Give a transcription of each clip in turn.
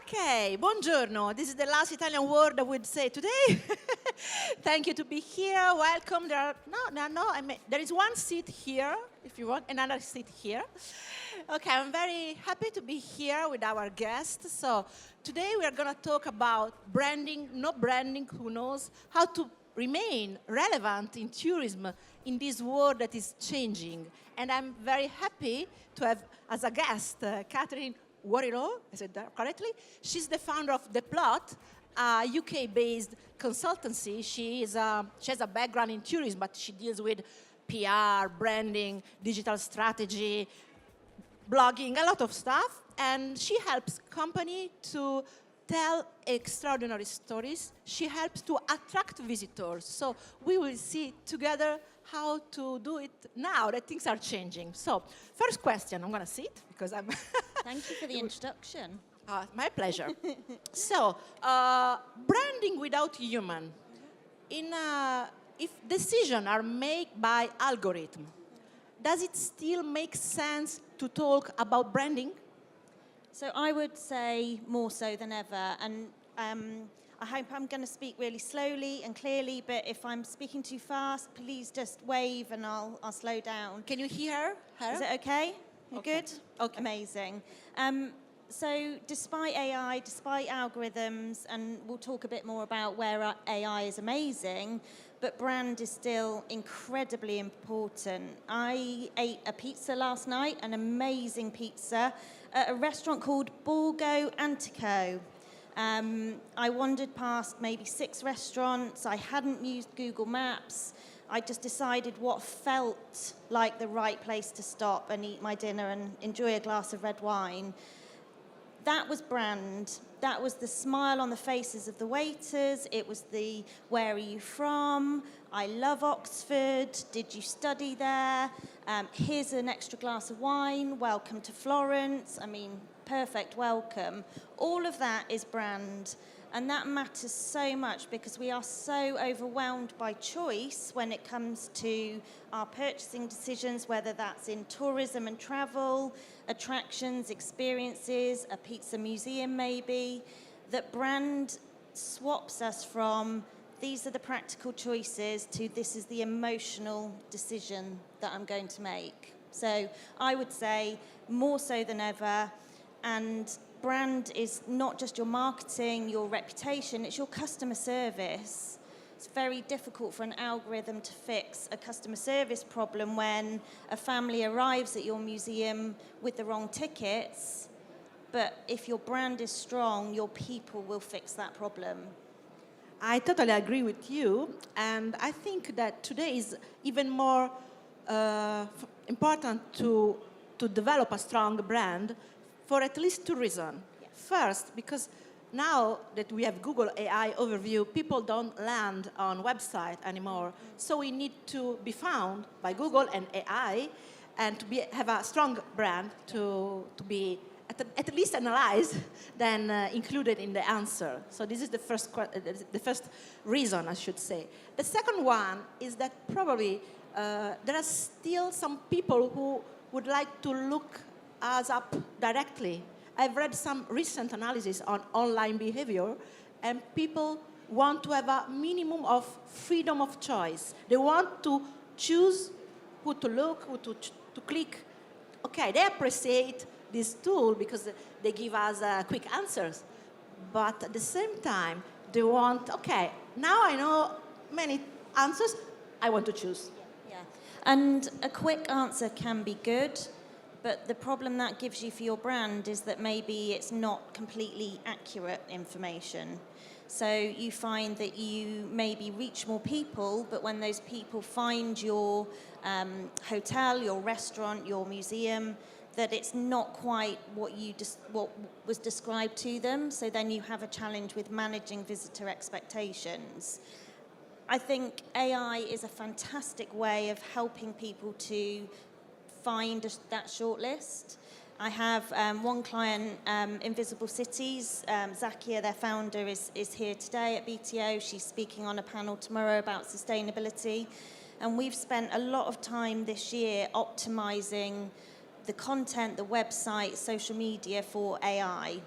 Okay, buongiorno. This is the last Italian word I would say today. Thank you to be here. Welcome. There is one seat here, if you want, another seat here. Okay, I'm very happy to be here with our guests. So today we are going to talk about branding, no branding, who knows, how to remain relevant in tourism in this world that is changing. And I'm very happy to have as a guest Catherine Warrilow, I said that correctly. She's the founder of The Plot, a UK-based consultancy. She has a background in tourism, but she deals with PR, branding, digital strategy, blogging, a lot of stuff. And she helps companies to tell extraordinary stories. She helps to attract visitors. So we will see together how to do it now that things are changing. So first question, I'm going to sit because I'm... Thank you for the introduction. My pleasure. So, branding without human. If decisions are made by algorithm, does it still make sense to talk about branding? So I would say more so than ever. And I hope I'm going to speak really slowly and clearly, but if I'm speaking too fast, please just wave and I'll slow down. Can you hear her? Is it okay? You Okay. good? Okay. Amazing. So despite AI, despite algorithms, and we'll talk a bit more about where AI is amazing, but brand is still incredibly important. I ate a pizza last night, an amazing pizza, at a restaurant called Borgo Antico. I wandered past maybe 6 restaurants. I hadn't used Google Maps. I just decided what felt like the right place to stop and eat my dinner and enjoy a glass of red wine. That was brand. That was the smile on the faces of the waiters. It was the, where are you from? I love Oxford. Did you study there? Here's an extra glass of wine. Welcome to Florence. I mean, perfect welcome. All of that is brand. And that matters so much because we are so overwhelmed by choice when it comes to our purchasing decisions, whether that's in tourism and travel, attractions, experiences, a pizza museum maybe, that brand swaps us from these are the practical choices to this is the emotional decision that I'm going to make. So I would say more so than ever, and brand is not just your marketing, your reputation, it's your customer service. It's very difficult for an algorithm to fix a customer service problem when a family arrives at your museum with the wrong tickets, but if your brand is strong, your people will fix that problem. I totally agree with you, and I think that today is even more important to develop a strong brand for at least 2 reasons. Yeah. First, because now that we have Google AI overview, people don't land on website anymore. So we need to be found by Google and AI and to have a strong brand to be at least analyzed, then included in the answer. So this is the first reason, I should say. The second one is that probably there are still some people who would like to look us up directly. I've read some recent analysis on online behavior, and people want to have a minimum of freedom of choice. They want to choose who to look, who to click. Okay, they appreciate this tool because they give us quick answers. But at the same time, they want, okay, now I know many answers, I want to choose. Yeah. And a quick answer can be good, but the problem that gives you for your brand is that maybe it's not completely accurate information. So you find that you maybe reach more people, but when those people find your hotel, your restaurant, your museum, that it's not quite what was described to them. So then you have a challenge with managing visitor expectations. I think AI is a fantastic way of helping people to find that shortlist. I have one client, Invisible Cities. Zakia, their founder, is here today at BTO. She's speaking on a panel tomorrow about sustainability. And we've spent a lot of time this year optimizing the content, the website, social media for AI.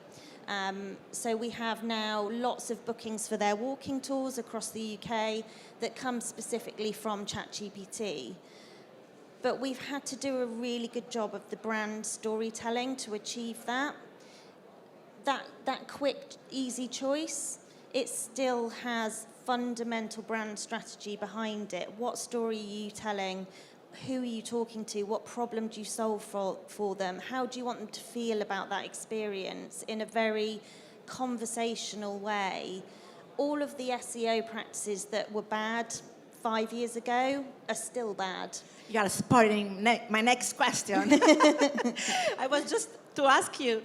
So we have now lots of bookings for their walking tours across the UK that come specifically from ChatGPT. But we've had to do a really good job of the brand storytelling to achieve that. That quick, easy choice, it still has fundamental brand strategy behind it. What story are you telling? Who are you talking to? What problem do you solve for them? How do you want them to feel about that experience in a very conversational way? All of the SEO practices that were bad 5 years ago are still bad. You are spoiling my next question. I was just to ask you,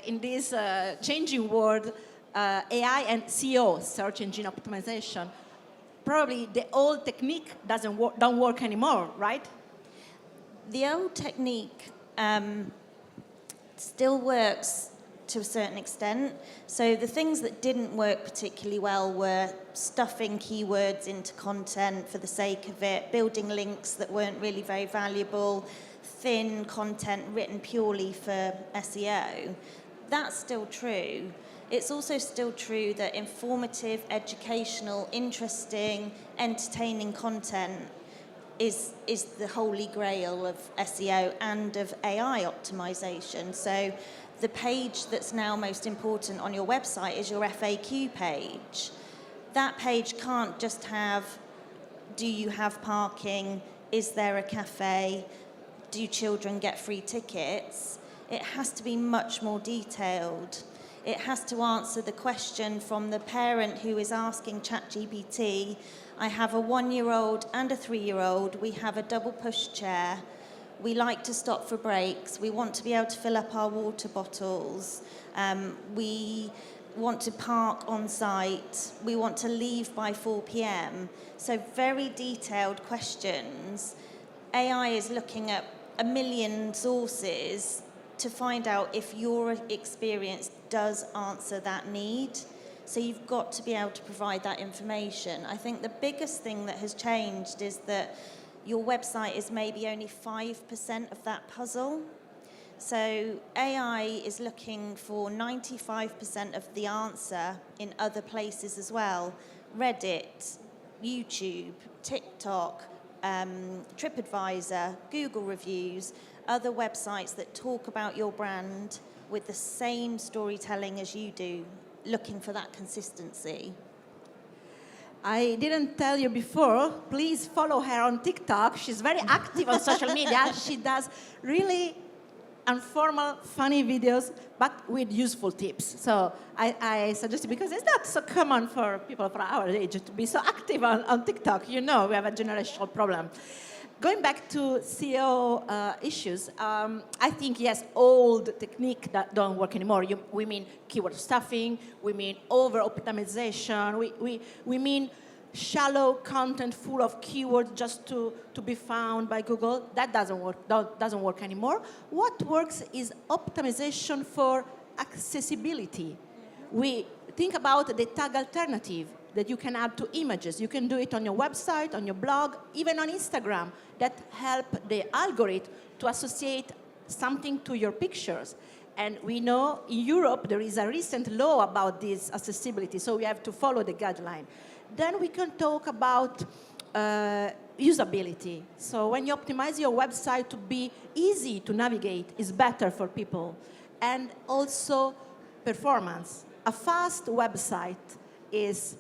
in this changing world, AI and SEO, search engine optimization, probably the old technique don't work anymore, right? The old technique still works to a certain extent. So the things that didn't work particularly well were stuffing keywords into content for the sake of it, building links that weren't really very valuable, thin content written purely for SEO. That's still true. It's also still true that informative, educational, interesting, entertaining content is the holy grail of SEO and of AI optimization. So the page that's now most important on your website is your FAQ page. That page can't just have, do you have parking? Is there a cafe? Do children get free tickets? It has to be much more detailed. It has to answer the question from the parent who is asking ChatGPT, I have a 1-year-old and a 3-year-old, we have a double push chair, we like to stop for breaks, we want to be able to fill up our water bottles, we want to park on site, we want to leave by 4 p.m. So very detailed questions. AI is looking at 1 million sources to find out if your experience does answer that need. So you've got to be able to provide that information. I think the biggest thing that has changed is that your website is maybe only 5% of that puzzle. So AI is looking for 95% of the answer in other places as well. Reddit, YouTube, TikTok, TripAdvisor, Google reviews, other websites that talk about your brand with the same storytelling as you do, looking for that consistency. I didn't tell you before, please follow her on TikTok. She's very active on social media. She does really informal, funny videos, but with useful tips. So I suggest it because it's not so common for people for our age to be so active on TikTok. You know, we have a generational problem. Going back to SEO issues, I think, yes, old technique that don't work anymore. We mean keyword stuffing, we mean over-optimization, we mean shallow content full of keywords just to be found by Google. That doesn't work anymore. What works is optimization for accessibility. We think about the tag alternative that you can add to images. You can do it on your website, on your blog, even on Instagram, that help the algorithm to associate something to your pictures. And we know in Europe there is a recent law about this accessibility, so we have to follow the guideline. Then we can talk about usability. So when you optimize your website to be easy to navigate, is better for people. And also performance. A fast website is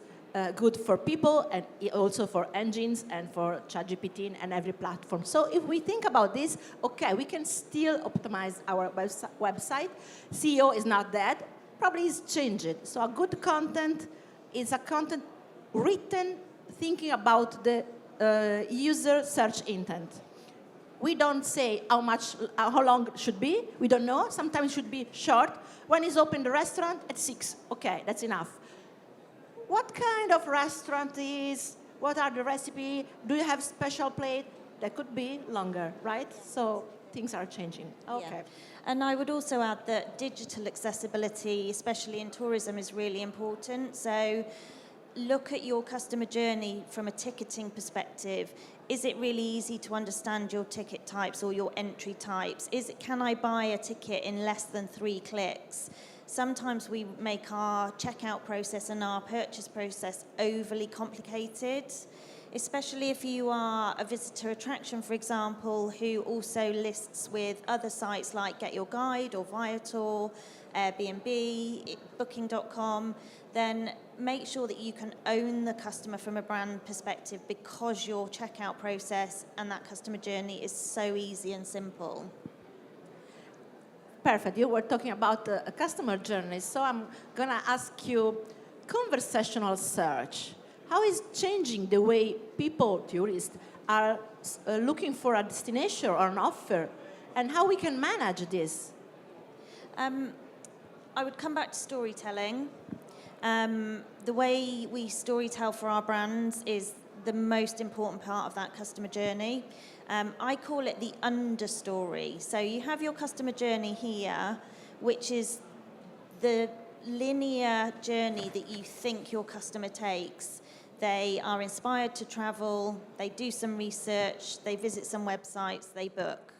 good for people and also for engines and for ChatGPT and every platform. So if we think about this, okay, we can still optimize our website. SEO is not dead, probably it's changed. So a good content is a content written thinking about the user search intent. We don't say how long it should be. We don't know. Sometimes it should be short. When is open the restaurant? At 6. Okay, that's enough. What kind of restaurant is? What are the recipe? Do you have special plate? That could be longer, right? So things are changing. Okay. Yeah. And I would also add that digital accessibility, especially in tourism, is really important. So look at your customer journey from a ticketing perspective. Is it really easy to understand your ticket types or your entry types? Can I buy a ticket in less than 3 clicks? sometimes we make our checkout process and our purchase process overly complicated, especially if you are a visitor attraction, for example, who also lists with other sites like Get Your Guide or Viator, Airbnb, booking.com, then make sure that you can own the customer from a brand perspective, because your checkout process and that customer journey is so easy and simple. Perfect. You were talking about a customer journey, so I'm going to ask you conversational search. How is changing the way people, tourists, are looking for a destination or an offer, and how we can manage this? I would come back to storytelling. The way we storytell for our brands is the most important part of that customer journey. I call it the understory. So you have your customer journey here, which is the linear journey that you think your customer takes. They are inspired to travel, they do some research, they visit some websites, they book.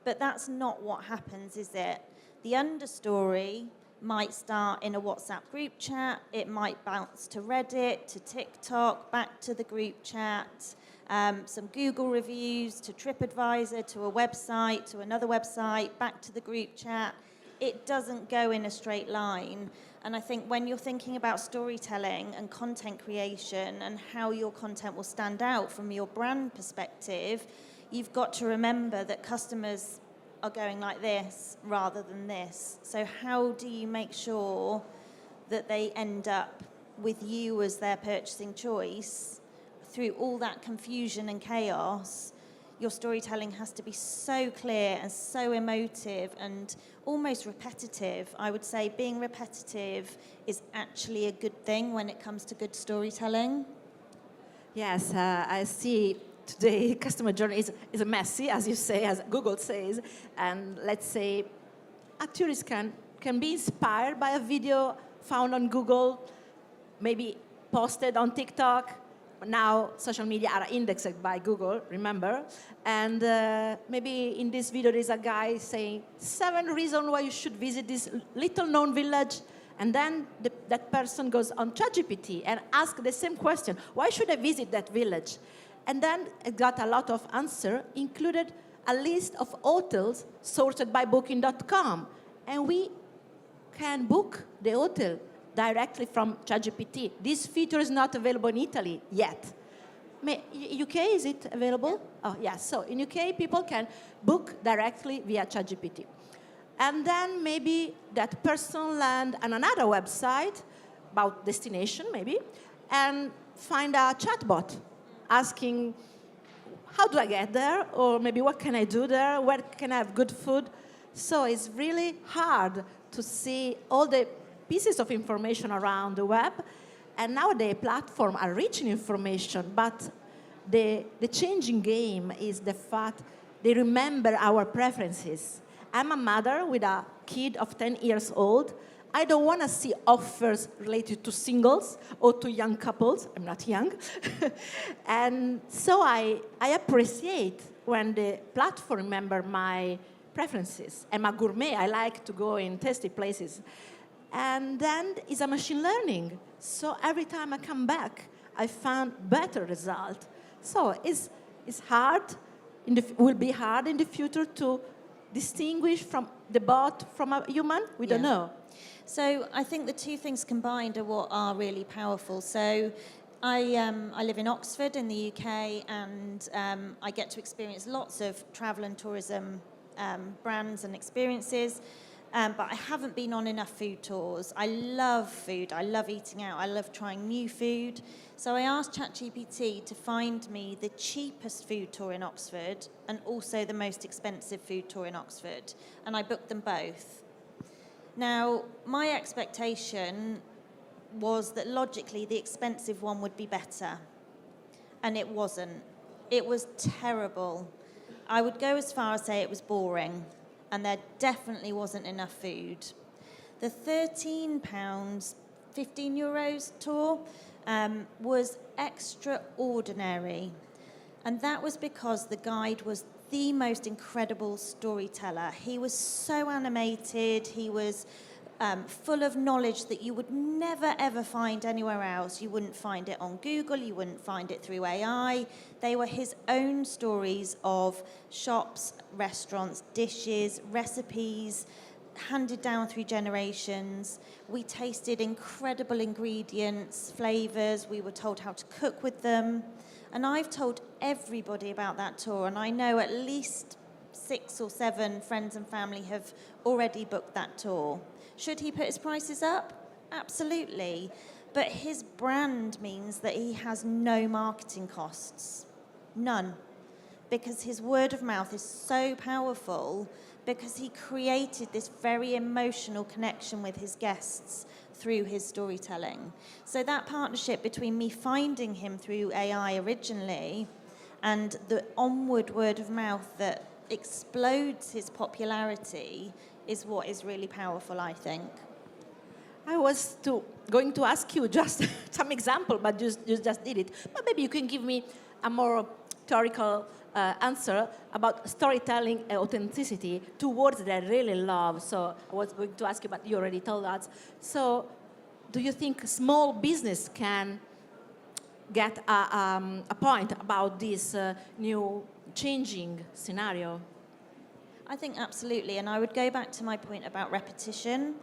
But that's not what happens, is it? The understory might start in a WhatsApp group chat, it might bounce to Reddit, to TikTok, back to the group chat, some Google reviews, to TripAdvisor, to a website, to another website, back to the group chat. It doesn't go in a straight line. And I think when you're thinking about storytelling and content creation and how your content will stand out from your brand perspective, you've got to remember that customers are going like this rather than this. So how do you make sure that they end up with you as their purchasing choice through all that confusion and chaos? Your storytelling has to be so clear and so emotive and almost repetitive. I would say being repetitive is actually a good thing when it comes to good storytelling. Yes, I see today customer journey is messy, as you say, as Google says. And let's say a tourist can be inspired by a video found on Google, maybe posted on TikTok. Now social media are indexed by Google, remember? And maybe in this video there's a guy saying 7 reasons why you should visit this little known village. And then that person goes on ChatGPT and asks the same question, why should I visit that village? And then it got a lot of answer, included a list of hotels sorted by booking.com. And we can book the hotel directly from ChatGPT. This feature is not available in Italy yet. UK, is it available? Oh, yes. So in UK, people can book directly via ChatGPT. And then maybe that person land on another website about destination, maybe, and find a chatbot asking, how do I get there? Or maybe what can I do there? Where can I have good food? So it's really hard to see all the pieces of information around the web. And now the platforms are rich in information, but the changing game is the fact they remember our preferences. I'm a mother with a kid of 10 years old. I don't want to see offers related to singles or to young couples. I'm not young. And so I appreciate when the platform remember my preferences. I'm a gourmet. I like to go in tasty places. And then it's a machine learning. So every time I come back, I found better result. So it's hard, will be hard in the future to distinguish from the bot from a human. We don't know. So I think the two things combined are what are really powerful. So I live in Oxford in the UK, and I get to experience lots of travel and tourism brands and experiences. But I haven't been on enough food tours. I love food. I love eating out. I love trying new food. So I asked ChatGPT to find me the cheapest food tour in Oxford and also the most expensive food tour in Oxford. And I booked them both. Now, my expectation was that logically the expensive one would be better. And it wasn't. It was terrible. I would go as far as say it was boring. And there definitely wasn't enough food. The £13, €15 tour was extraordinary. And that was because the guide was the most incredible storyteller. He was so animated. He was full of knowledge that you would never ever find anywhere else. You wouldn't find it on Google, you wouldn't find it through AI. They were his own stories of shops, restaurants, dishes, recipes, handed down through generations. We tasted incredible ingredients, flavors, we were told how to cook with them. And I've told everybody about that tour, and I know at least 6 or 7 friends and family have already booked that tour. Should he put his prices up? Absolutely. But his brand means that he has no marketing costs. None. Because his word of mouth is so powerful, because he created this very emotional connection with his guests through his storytelling. So that partnership between me finding him through AI originally and the onward word of mouth that explodes his popularity is what is really powerful, I think. I was going to ask you just some example, but you just did it. But maybe you can give me a more theoretical answer about storytelling and authenticity, two words that I really love. So I was going to ask you, but you already told us. So do you think small business can get a point about this new changing scenario? I think absolutely, and I would go back to my point about repetition.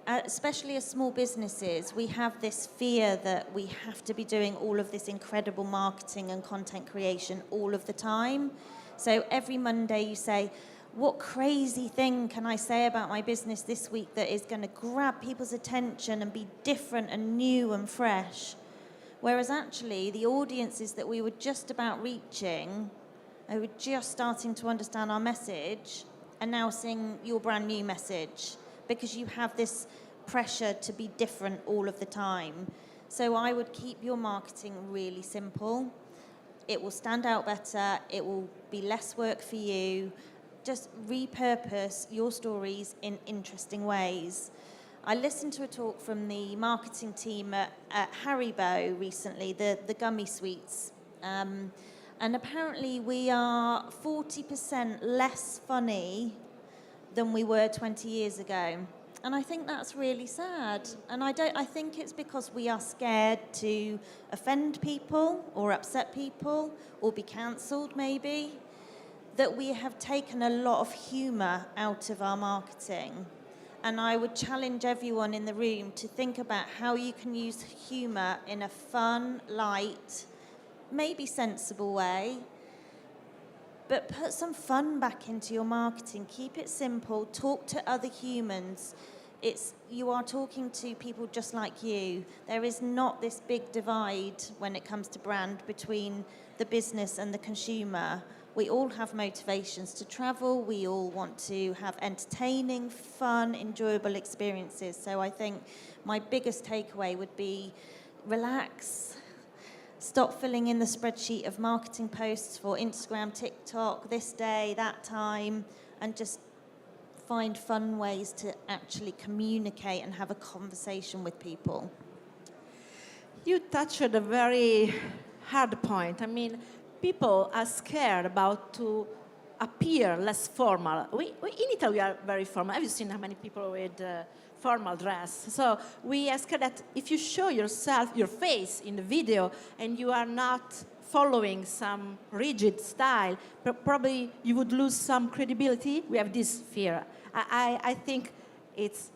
Especially as small businesses, we have this fear that we have to be doing all of this incredible marketing and content creation all of the time. So every Monday you say, what crazy thing can I say about my business this week that is going to grab people's attention and be different and new and fresh? Whereas actually the audiences that we were just about reaching, who were just starting to understand our message, are now seeing your brand new message, because you have this pressure to be different all of the time. So I would keep your marketing really simple. It will stand out better. It will be less work for you. Just repurpose your stories in interesting ways. I listened to a talk from the marketing team at Haribo recently, the gummy sweets. And apparently we are 40% less funny than we were 20 years ago. And I think that's really sad. And I think it's because we are scared to offend people or upset people or be cancelled maybe, that we have taken a lot of humour out of our marketing. And I would challenge everyone in the room to think about how you can use humour in a fun, light, maybe sensible way. But put some fun back into your marketing. Keep it simple. Talk to other humans. You are talking to people just like you. There is not this big divide when it comes to brand between the business and the consumer. We all have motivations to travel. We all want to have entertaining, fun, enjoyable experiences. So I think my biggest takeaway would be relax. Stop filling in the spreadsheet of marketing posts for Instagram, TikTok, this day, that time, and just find fun ways to actually communicate and have a conversation with people. You touched a very hard point. I mean, people are scared about to appear less formal. We in Italy, we are very formal. Have you seen how many people with formal dress? So we are scared that if you show yourself, your face in the video, and you are not following some rigid style, probably you would lose some credibility. We have this fear. I think it's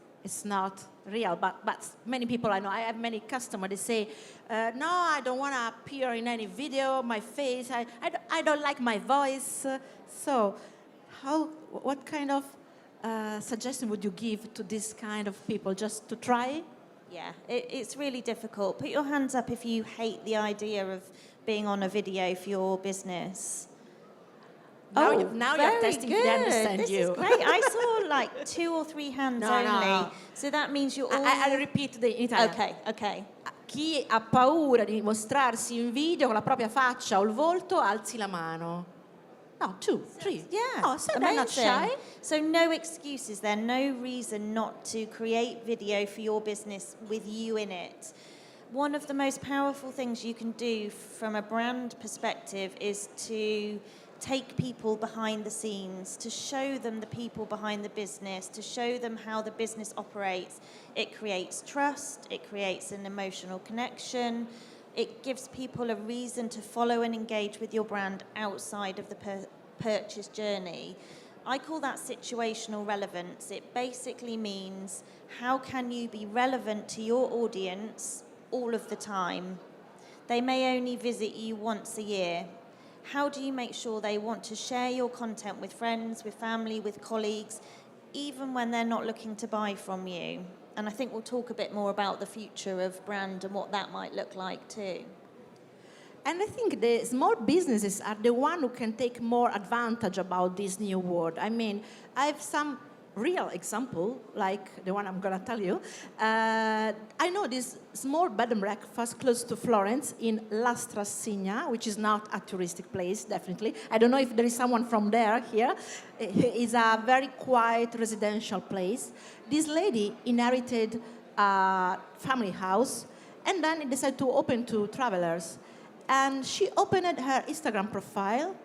not real, but many people I know, I have many customers, they say, no, I don't want to appear in any video, my face, I don't like my voice. So what kind of suggestion would you give to this kind of people, just to try? Yeah, it's really difficult. Put your hands up if you hate the idea of being on a video for your business. Now you're testing if they understand this you. Is great. I saw like 2 or 3 hands only. No. So that means you're all... I'll repeat the Italian. Okay. Chi ha paura di mostrarsi in video con la propria faccia o il volto, alzi la mano. No, 2, 3. Yeah, Oh, so they're not shy. So no excuses there, no reason not to create video for your business with you in it. One of the most powerful things you can do from a brand perspective is to take people behind the scenes, to show them the people behind the business, to show them how the business operates. It creates trust, it creates an emotional connection, it gives people a reason to follow and engage with your brand outside of the purchase journey. I call that situational relevance. It basically means how can you be relevant to your audience all of the time? They may only visit you once a year. How do you make sure they want to share your content with friends, with family, with colleagues, even when they're not looking to buy from you? And I think we'll talk a bit more about the future of brand and what that might look like too. And I think the small businesses are the one who can take more advantage about this new world. I mean, I have some real example, like the one I'm going to tell you. I know this small bed and breakfast close to Florence in La Strassigna, which is not a touristic place, definitely. I don't know if there is someone from there here. It's a very quiet residential place. This lady inherited a family house and then decided to open to travelers. And she opened her Instagram profile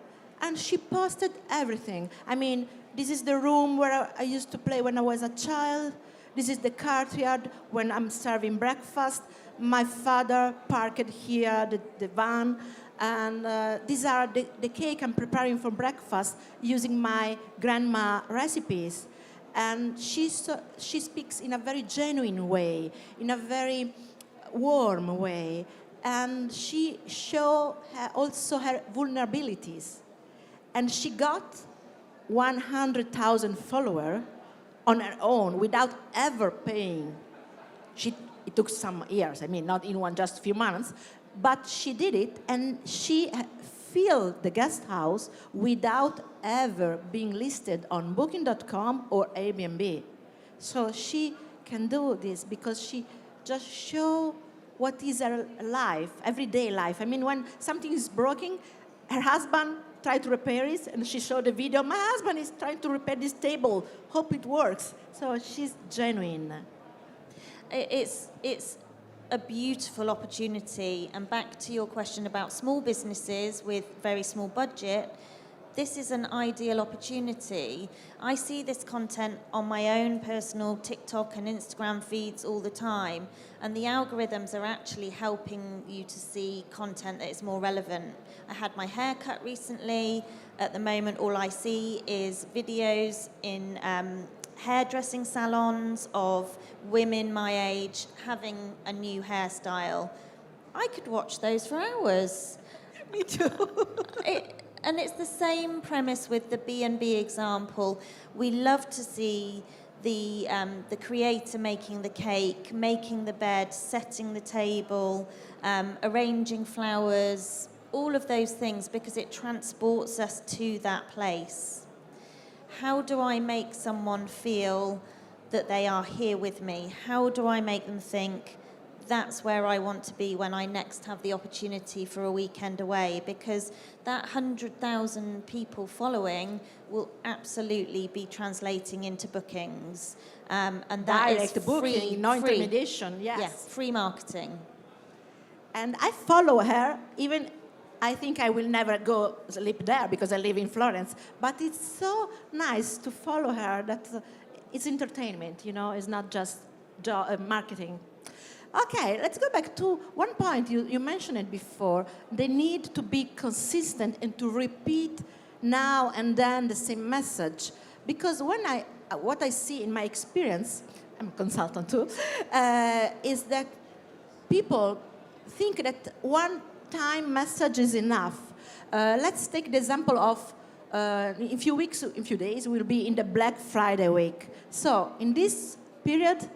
and she posted everything. I mean, this is the room where I used to play when I was a child. This is the courtyard when I'm serving breakfast. My father parked here, the van. And these are the cake I'm preparing for breakfast using my grandma recipes. And she speaks in a very genuine way, in a very warm way. And she showed also her vulnerabilities. And she got 100,000 followers on her own without ever paying. It took some years, I mean, not in just a few months, but she did it, and she filled the guest house without ever being listed on Booking.com or Airbnb. So she can do this because she just show what is her life, everyday life. I mean, when something is broken, her husband tried to repair it, and she showed a video. My husband is trying to repair this table. Hope it works. So she's genuine. It's a beautiful opportunity. And back to your question about small businesses with very small budget, this is an ideal opportunity. I see this content on my own personal TikTok and Instagram feeds all the time, and the algorithms are actually helping you to see content that is more relevant. I had my hair cut recently. At the moment, all I see is videos in hairdressing salons of women my age having a new hairstyle. I could watch those for hours. Me too. And it's the same premise with the B&B example. We love to see the creator making the cake, making the bed, setting the table, arranging flowers, all of those things, because it transports us to that place. How do I make someone feel that they are here with me? How do I make them think, that's where I want to be when I next have the opportunity for a weekend away? Because that 100,000 people following will absolutely be translating into bookings. And that direct is booking, free, no free. intermediation, yes. Yes, free marketing. And I follow her, even I think I will never go live there because I live in Florence. But it's so nice to follow her that it's entertainment, you know, it's not just marketing. Okay, let's go back to one point you mentioned it before, the need to be consistent and to repeat now and then the same message. Because what I see in my experience, I'm a consultant too, is that people think that one-time message is enough. Let's take the example of in a few days, we'll be in the Black Friday week. So in this period,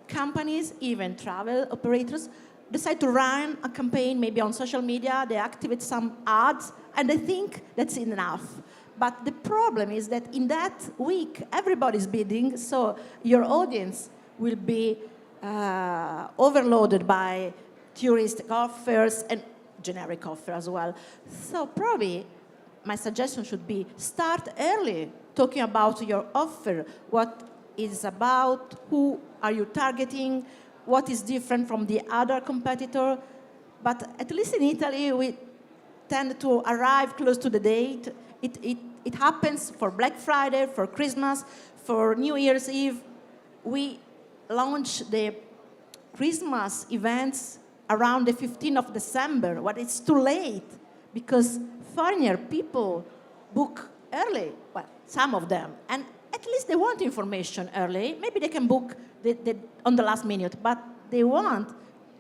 companies, even travel operators, decide to run a campaign maybe on social media, they activate some ads, and they think that's enough. But the problem is that in that week, everybody's bidding, so your audience will be overloaded by touristic offers and generic offers as well. So probably my suggestion should be start early, talking about your offer, what is about, who are you targeting, what is different from the other competitor. But at least in Italy, we tend to arrive close to the date. It happens for Black Friday, for Christmas, for New Year's Eve. We launch the Christmas events around the 15th of December, but it's too late because foreigner people book early, well, some of them, and at least they want information early. Maybe they can book on the last minute, but they want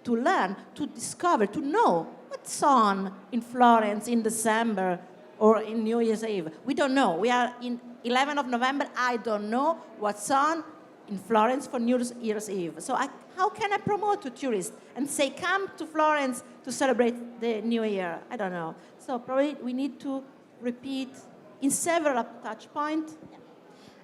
to learn, to discover, to know what's on in Florence in December or in New Year's Eve. We don't know. We are in 11th of November. I don't know what's on in Florence for New Year's Eve. So how can I promote to tourists and say, come to Florence to celebrate the New Year? I don't know. So probably we need to repeat in several touch points.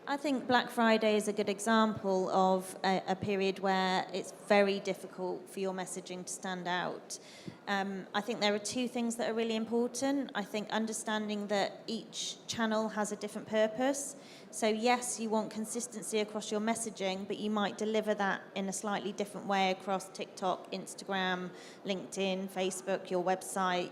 I think Black Friday is a good example of a period where it's very difficult for your messaging to stand out. I think there are two things that are really important. I think understanding that each channel has a different purpose. So yes, you want consistency across your messaging, but you might deliver that in a slightly different way across TikTok, Instagram, LinkedIn, Facebook, your website,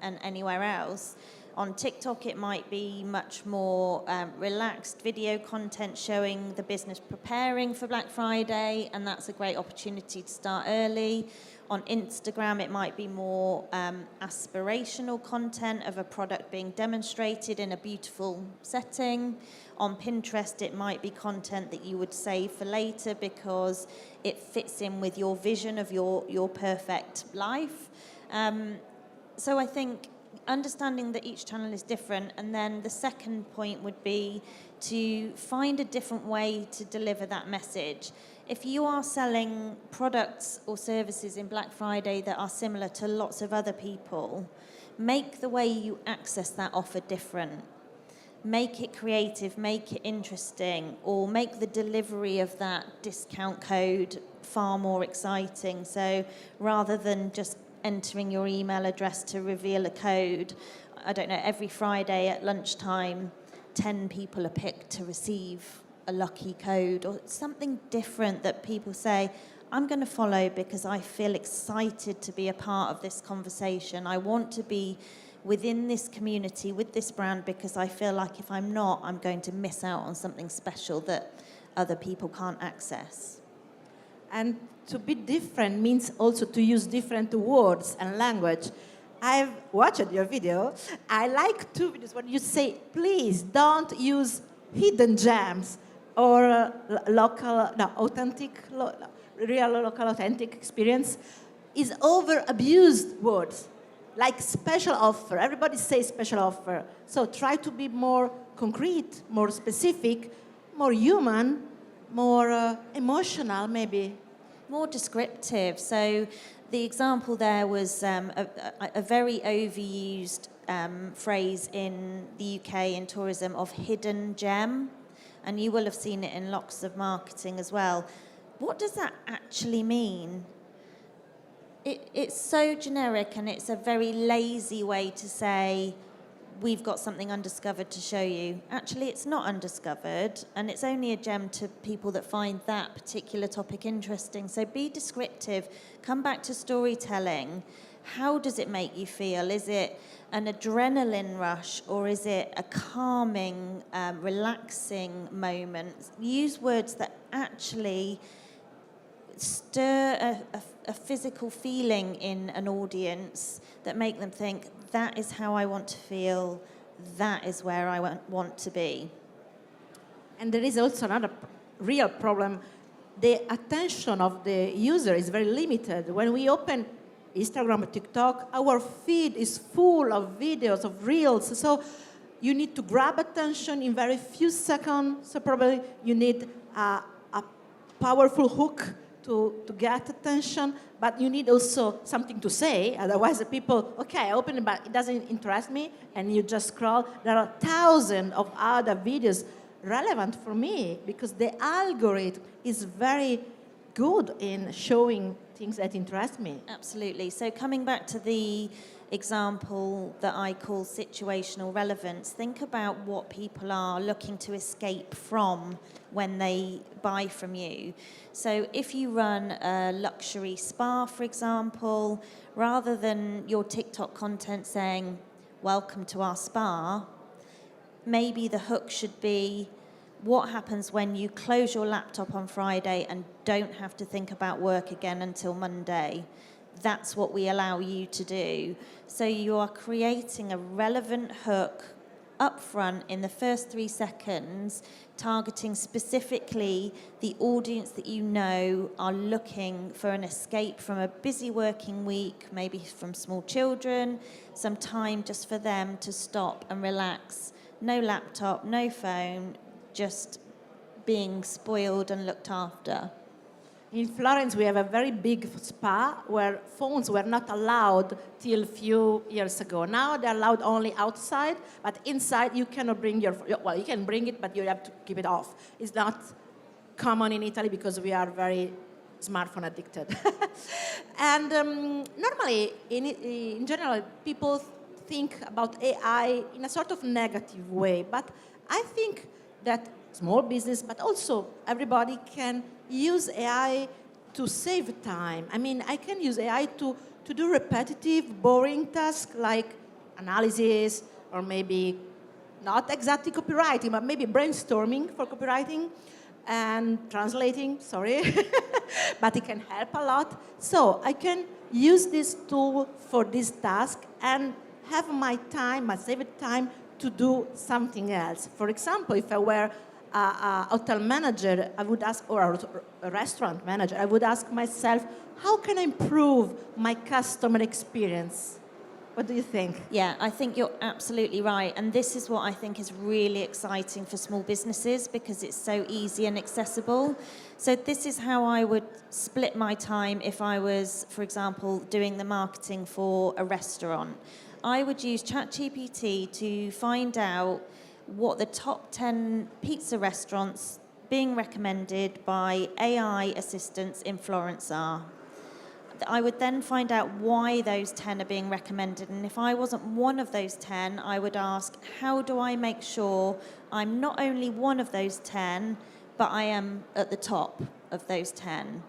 and anywhere else. On TikTok, it might be much more relaxed video content showing the business preparing for Black Friday, and that's a great opportunity to start early. On Instagram, it might be more aspirational content of a product being demonstrated in a beautiful setting. On Pinterest, it might be content that you would save for later because it fits in with your vision of your perfect life. So I think understanding that each channel is different, and then the second point would be to find a different way to deliver that message. If you are selling products or services in Black Friday that are similar to lots of other people, make the way you access that offer different. Make it creative, make it interesting, or make the delivery of that discount code far more exciting. So rather than just entering your email address to reveal a code, I don't know, every Friday at lunchtime, 10 people are picked to receive a lucky code, or something different that people say, I'm going to follow because I feel excited to be a part of this conversation. I want to be within this community with this brand because I feel like if I'm not, I'm going to miss out on something special that other people can't access. And to be different means also to use different words and language. I've watched your video. I like two videos when you say, please don't use hidden gems or real local authentic experience is over-abused words, like special offer. Everybody says special offer. So try to be more concrete, more specific, more human, more emotional maybe. More descriptive. So the example there was a very overused phrase in the UK in tourism of hidden gem, and you will have seen it in lots of marketing as well. What does that actually mean? It's so generic, and it's a very lazy way to say, we've got something undiscovered to show you. Actually, it's not undiscovered, and it's only a gem to people that find that particular topic interesting. So be descriptive. Come back to storytelling. How does it make you feel? Is it an adrenaline rush, or is it a calming, relaxing moment? Use words that actually stir a physical feeling in an audience that make them think, that is how I want to feel, that is where I want to be. And there is also another real problem. The attention of the user is very limited. When we open Instagram or TikTok, our feed is full of videos, of reels. So you need to grab attention in very few seconds. So probably you need a powerful hook to get attention, but you need also something to say. Otherwise, the people, okay, I open it, but it doesn't interest me, and you just scroll. There are thousands of other videos relevant for me because the algorithm is very good in showing things that interest me. Absolutely. So coming back to the example that I call situational relevance, think about what people are looking to escape from when they buy from you. So if you run a luxury spa, for example, rather than your TikTok content saying, welcome to our spa, maybe the hook should be what happens when you close your laptop on Friday and don't have to think about work again until Monday. That's what we allow you to do. So you are creating a relevant hook up front in the first 3 seconds, targeting specifically the audience that you know are looking for an escape from a busy working week, maybe from small children, some time just for them to stop and relax. No laptop, no phone, just being spoiled and looked after. In Florence, we have a very big spa where phones were not allowed till a few years ago. Now they're allowed only outside, but inside you cannot bring your phone. Well, you can bring it, but you have to keep it off. It's not common in Italy because we are very smartphone addicted. And normally, in general, people think about AI in a sort of negative way, but I think that small business, but also everybody can use AI to save time. I mean, I can use AI to do repetitive, boring tasks like analysis, or maybe not exactly copywriting, but maybe brainstorming for copywriting and translating, sorry. But it can help a lot. So I can use this tool for this task and have my time, my saved time, to do something else. For example, if I were a hotel manager, I would ask, or a restaurant manager, I would ask myself, how can I improve my customer experience? What do you think? Yeah, I think you're absolutely right. And this is what I think is really exciting for small businesses because it's so easy and accessible. So this is how I would split my time if I was, for example, doing the marketing for a restaurant. I would use ChatGPT to find out what the top 10 pizza restaurants being recommended by AI assistants in Florence are. I would then find out why those 10 are being recommended. And if I wasn't one of those 10, I would ask, how do I make sure I'm not only one of those 10, but I am at the top of those 10?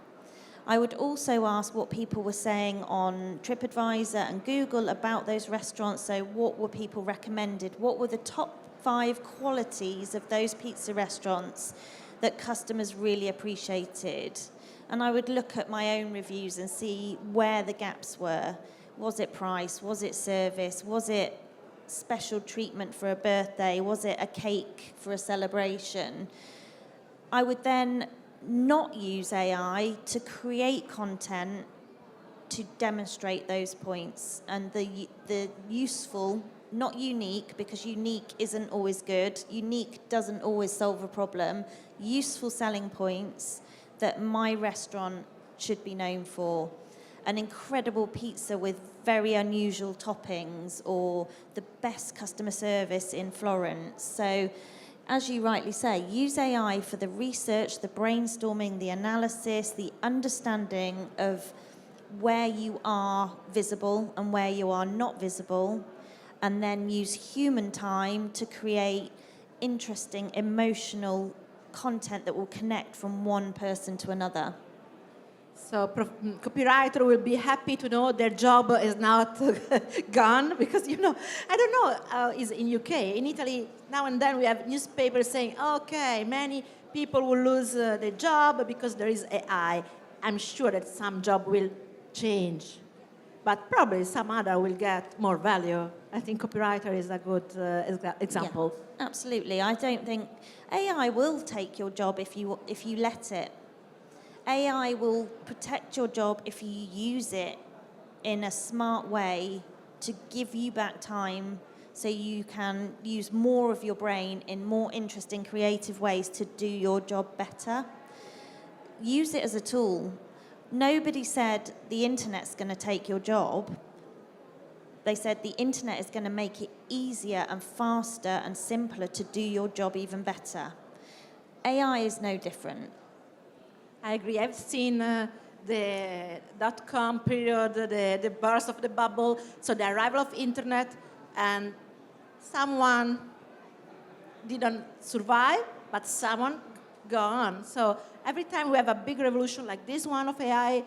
I would also ask what people were saying on TripAdvisor and Google about those restaurants. So what were people recommended? What were the top 5 qualities of those pizza restaurants that customers really appreciated? And I would look at my own reviews and see where the gaps were. Was it price? Was it service? Was it special treatment for a birthday? Was it a cake for a celebration? I would then not use AI to create content to demonstrate those points and the useful, not unique, because unique isn't always good. Unique doesn't always solve a problem. Useful selling points that my restaurant should be known for. An incredible pizza with very unusual toppings, or the best customer service in Florence. So, as you rightly say, use AI for the research, the brainstorming, the analysis, the understanding of where you are visible and where you are not visible, and then use human time to create interesting, emotional content that will connect from one person to another. So copywriter will be happy to know their job is not gone because, I don't know, is in UK. In Italy, now and then we have newspapers saying, okay, many people will lose their job because there is AI. I'm sure that some job will change, but probably some other will get more value. I think copywriter is a good example. Yeah, absolutely. I don't think AI will take your job if you let it. AI will protect your job if you use it in a smart way to give you back time so you can use more of your brain in more interesting, creative ways to do your job better. Use it as a tool. Nobody said the internet's going to take your job. They said the internet is going to make it easier and faster and simpler to do your job even better. AI is no different. I agree. I've seen the dot-com period, the burst of the bubble, so the arrival of internet, and someone didn't survive, but someone gone. So every time we have a big revolution like this one of AI,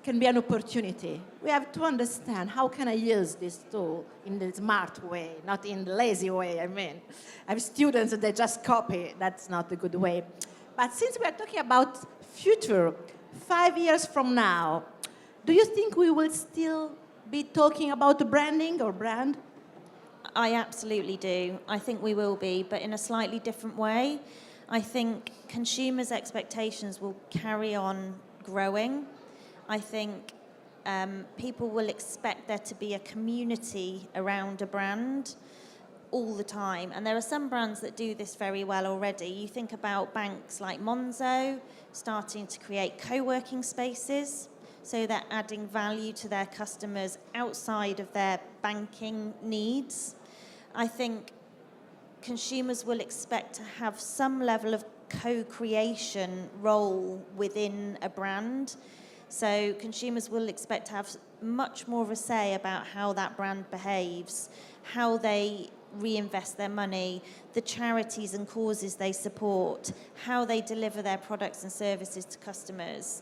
can be an opportunity. We have to understand how can I use this tool in the smart way, not in the lazy way. I mean, I have students that they just copy. That's not a good way. But since we are talking about future, 5 years from now, do you think we will still be talking about branding or brand? I absolutely do. I think we will be, but in a slightly different way. I think consumers' expectations will carry on growing. I think people will expect there to be a community around a brand all the time. And there are some brands that do this very well already. You think about banks like Monzo starting to create co-working spaces. So they're adding value to their customers outside of their banking needs. I think consumers will expect to have some level of co-creation role within a brand. So consumers will expect to have much more of a say about how that brand behaves, how they reinvest their money, the charities and causes they support, how they deliver their products and services to customers.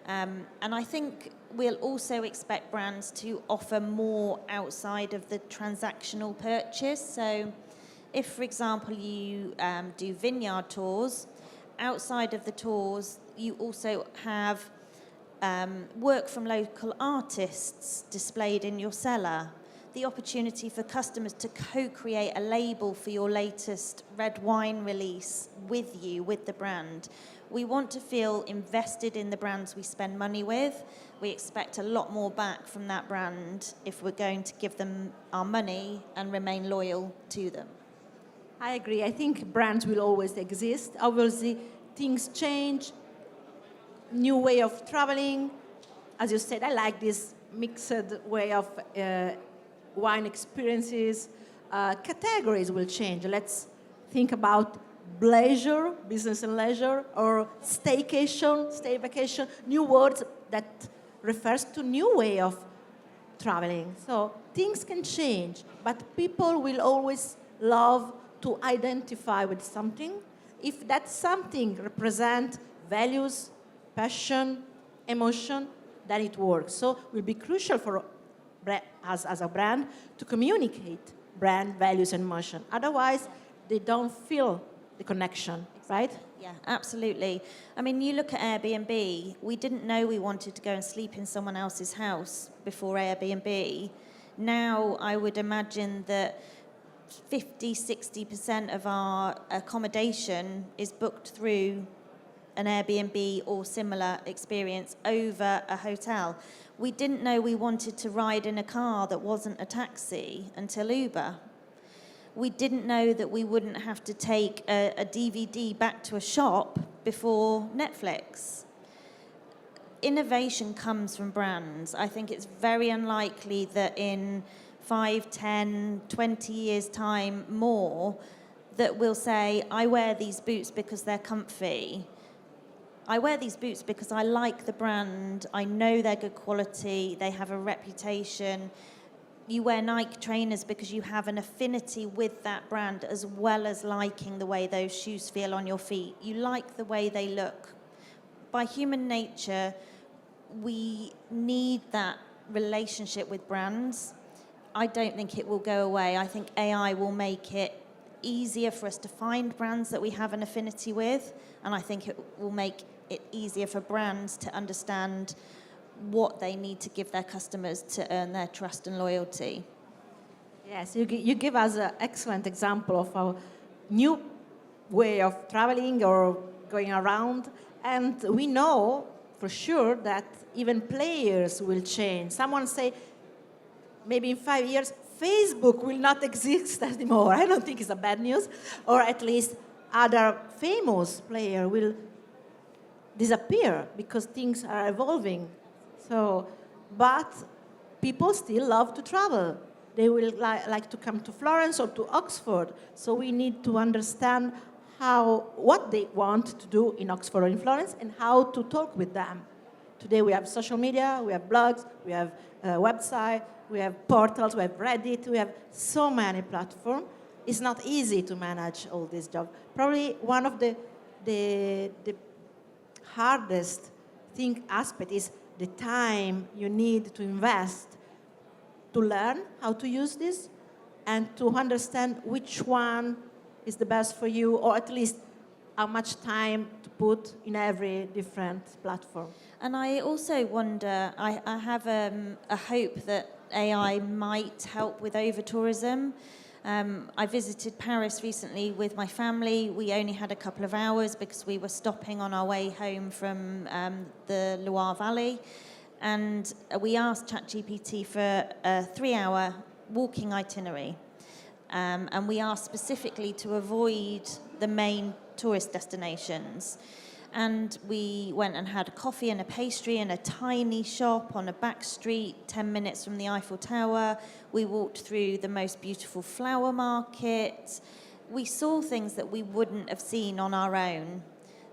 And I think we'll also expect brands to offer more outside of the transactional purchase. So if, for example, you do vineyard tours, outside of the tours, you also have work from local artists displayed in your cellar, the opportunity for customers to co-create a label for your latest red wine release with you, with the brand. We want to feel invested in the brands we spend money with. We expect a lot more back from that brand if we're going to give them our money and remain loyal to them. I agree. I think brands will always exist. Obviously, things change. New way of traveling. As you said, I like this mixed way of wine experiences. Categories will change. Let's think about leisure, business and leisure, or staycation, stay vacation, new words that refers to new way of traveling. So things can change, but people will always love to identify with something. If that something represents values, passion, emotion, then it works. So it will be crucial for us as a brand to communicate brand values and emotion. Otherwise, they don't feel the connection, right? Yeah, absolutely. I mean, you look at Airbnb, we didn't know we wanted to go and sleep in someone else's house before Airbnb. Now, I would imagine that 50-60% of our accommodation is booked through an Airbnb or similar experience over a hotel. We didn't know we wanted to ride in a car that wasn't a taxi until Uber. We didn't know that we wouldn't have to take a DVD back to a shop before Netflix. Innovation comes from brands. I think it's very unlikely that in 5, 10, 20 years' time more, that we'll say, I wear these boots because they're comfy. I wear these boots because I like the brand, I know they're good quality, they have a reputation. You wear Nike trainers because you have an affinity with that brand as well as liking the way those shoes feel on your feet. You like the way they look. By human nature, we need that relationship with brands. I don't think it will go away. I think AI will make it easier for us to find brands that we have an affinity with, and I think it will make it easier for brands to understand what they need to give their customers to earn their trust and loyalty. Yes, you give us an excellent example of a new way of traveling or going around, and we know for sure that even players will change. Someone say, maybe in 5 years, Facebook will not exist anymore. I don't think it's a bad news. Or at least other famous player will disappear because things are evolving. So, but people still love to travel. They will like to come to Florence or to Oxford. So we need to understand what they want to do in Oxford or in Florence and how to talk with them. Today we have social media, we have blogs, we have website, we have portals, we have Reddit, we have so many platforms. It's not easy to manage all this job. Probably one of the hardest aspect is the time you need to invest to learn how to use this and to understand which one is the best for you, or at least how much time to put in every different platform. And I also wonder, I have a hope that AI might help with over-tourism. I visited Paris recently with my family. We only had a couple of hours because we were stopping on our way home from the Loire Valley. And we asked ChatGPT for a 3-hour walking itinerary. And we asked specifically to avoid the main tourist destinations. And we went and had a coffee and a pastry in a tiny shop on a back street, 10 minutes from the Eiffel Tower. We walked through the most beautiful flower market. We saw things that we wouldn't have seen on our own,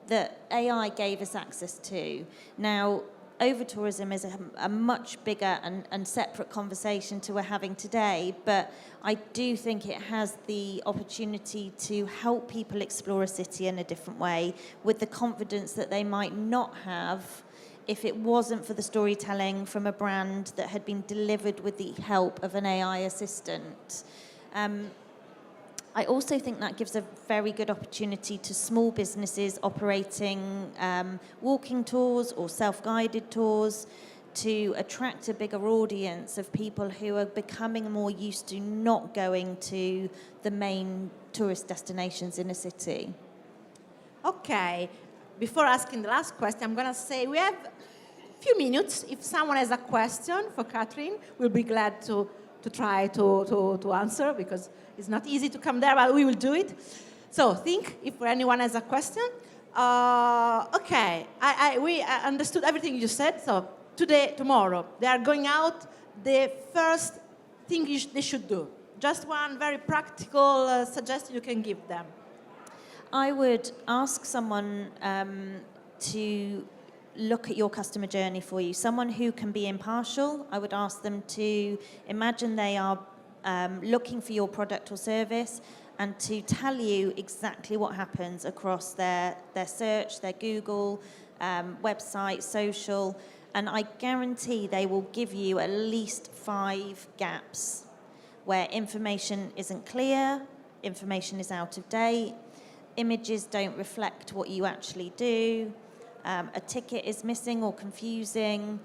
that AI gave us access to. Now, over-tourism is a much bigger and separate conversation to we're having today, but I do think it has the opportunity to help people explore a city in a different way with the confidence that they might not have if it wasn't for the storytelling from a brand that had been delivered with the help of an AI assistant. I also think that gives a very good opportunity to small businesses operating walking tours or self-guided tours to attract a bigger audience of people who are becoming more used to not going to the main tourist destinations in a city. Okay, before asking the last question, I'm going to say we have a few minutes. If someone has a question for Catherine, we'll be glad to try to answer, because it's not easy to come there, but we will do it. So think if anyone has a question. Okay, we understood everything you said. So tomorrow, they are going out. The first thing they should do. Just one very practical suggestion you can give them. I would ask someone to look at your customer journey for you. Someone who can be impartial. I would ask them to imagine they are looking for your product or service and to tell you exactly what happens across their search, their Google, website, social, and I guarantee they will give you at least 5 gaps where information isn't clear, information is out of date, images don't reflect what you actually do, a ticket is missing or confusing,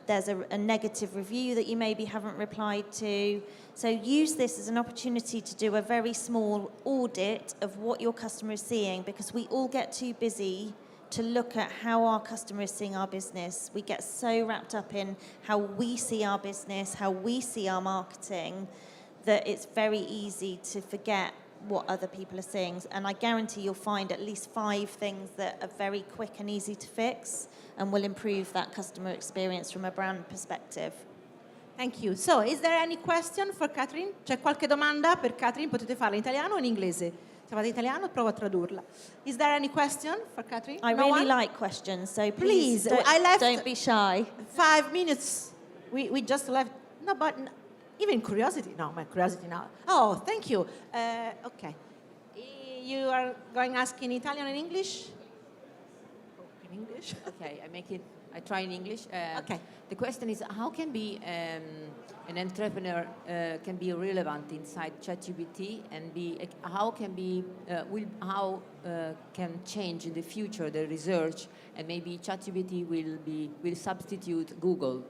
there's a negative review that you maybe haven't replied to. So use this as an opportunity to do a very small audit of what your customer is seeing, because we all get too busy to look at how our customer is seeing our business. We get so wrapped up in how we see our business, how we see our marketing, that it's very easy to forget what other people are seeing. And I guarantee you'll find at least 5 things that are very quick and easy to fix and will improve that customer experience from a brand perspective. Thank you. So, is there any question for Catherine? C'è qualche domanda per Catherine? Potete farla in italiano o in inglese? Se fate in italiano, provo a tradurla. Is there any question for Catherine? I really like questions, so please don't be shy. 5 minutes. We just left. No, but even curiosity. No, my curiosity now. Oh, thank you. Okay. You are going to ask in Italian and English? In English? Okay, I try in English. Okay. The question is, how can be an entrepreneur can be relevant inside ChatGPT, and how can change in the future the research, and maybe ChatGPT will substitute Google?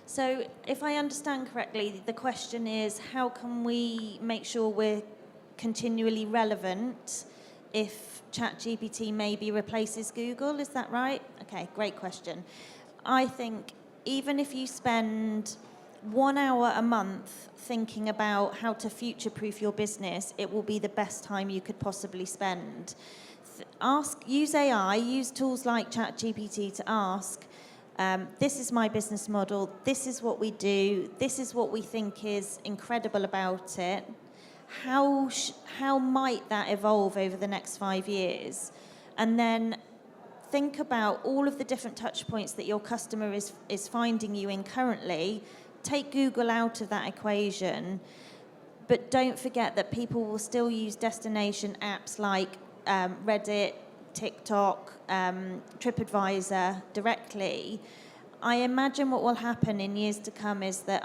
So if I understand correctly, the question is, how can we make sure we're continually relevant if ChatGPT maybe replaces Google? Is that right? Okay, great question. I think even if you spend 1 hour a month thinking about how to future-proof your business, it will be the best time you could possibly spend. Use AI, use tools like ChatGPT to ask, this is my business model, this is what we do, this is what we think is incredible about it. How might that evolve over the next 5 years? And then think about all of the different touch points that your customer is finding you in currently. Take Google out of that equation, but don't forget that people will still use destination apps like Reddit, TikTok, TripAdvisor directly, I imagine what will happen in years to come is that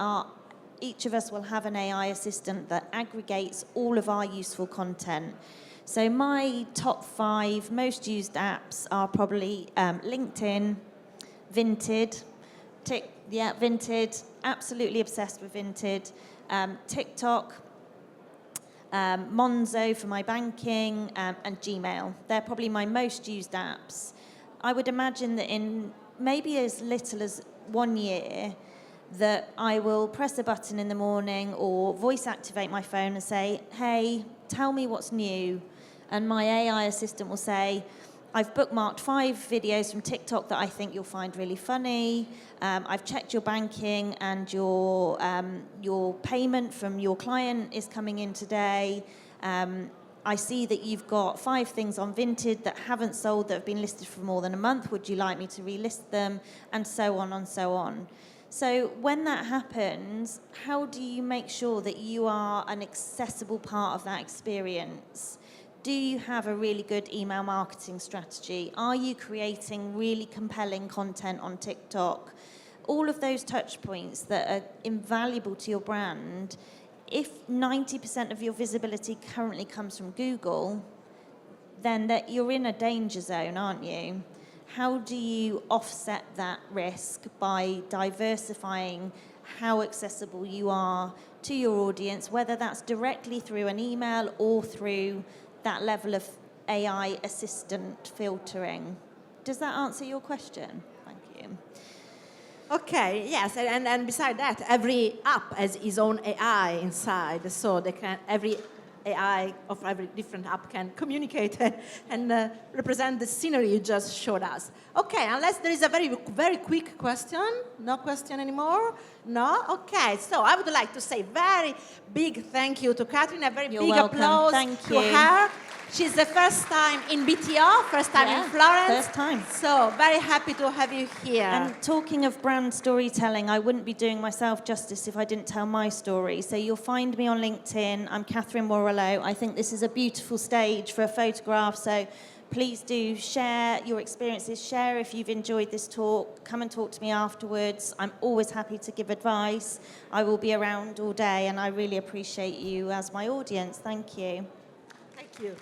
each of us will have an AI assistant that aggregates all of our useful content. So my top 5 most used apps are probably LinkedIn, Vinted, Vinted, absolutely obsessed with Vinted, TikTok, Monzo for my banking, and Gmail. They're probably my most used apps. I would imagine that in maybe as little as 1 year, that I will press a button in the morning or voice activate my phone and say, hey, tell me what's new. And my AI assistant will say, I've bookmarked 5 videos from TikTok that I think you'll find really funny. I've checked your banking and your payment from your client is coming in today. I see that you've got 5 things on Vinted that haven't sold that have been listed for more than a month. Would you like me to relist them? And so on and so on. So when that happens, how do you make sure that you are an accessible part of that experience? Do you have a really good email marketing strategy? Are you creating really compelling content on TikTok? All of those touch points that are invaluable to your brand, if 90% of your visibility currently comes from Google, then you're in a danger zone, aren't you? How do you offset that risk by diversifying how accessible you are to your audience, whether that's directly through an email or through that level of AI assistant filtering? Does that answer your question? Thank you. Okay, yes, and beside that, every app has its own AI inside, so every AI of every different app can communicate and represent the scenery you just showed us. Okay, unless there is a very, very quick question. No question anymore? No? Okay, so I would like to say very big thank you to Catherine, a very You're big welcome. applause Thank to you. her. She's the first time in BTO, first time in Florence. First time. So very happy to have you here. And talking of brand storytelling, I wouldn't be doing myself justice if I didn't tell my story. So you'll find me on LinkedIn. I'm Catherine Morello. I think this is a beautiful stage for a photograph. So please do share your experiences. Share if you've enjoyed this talk. Come and talk to me afterwards. I'm always happy to give advice. I will be around all day, and I really appreciate you as my audience. Thank you. Thank you.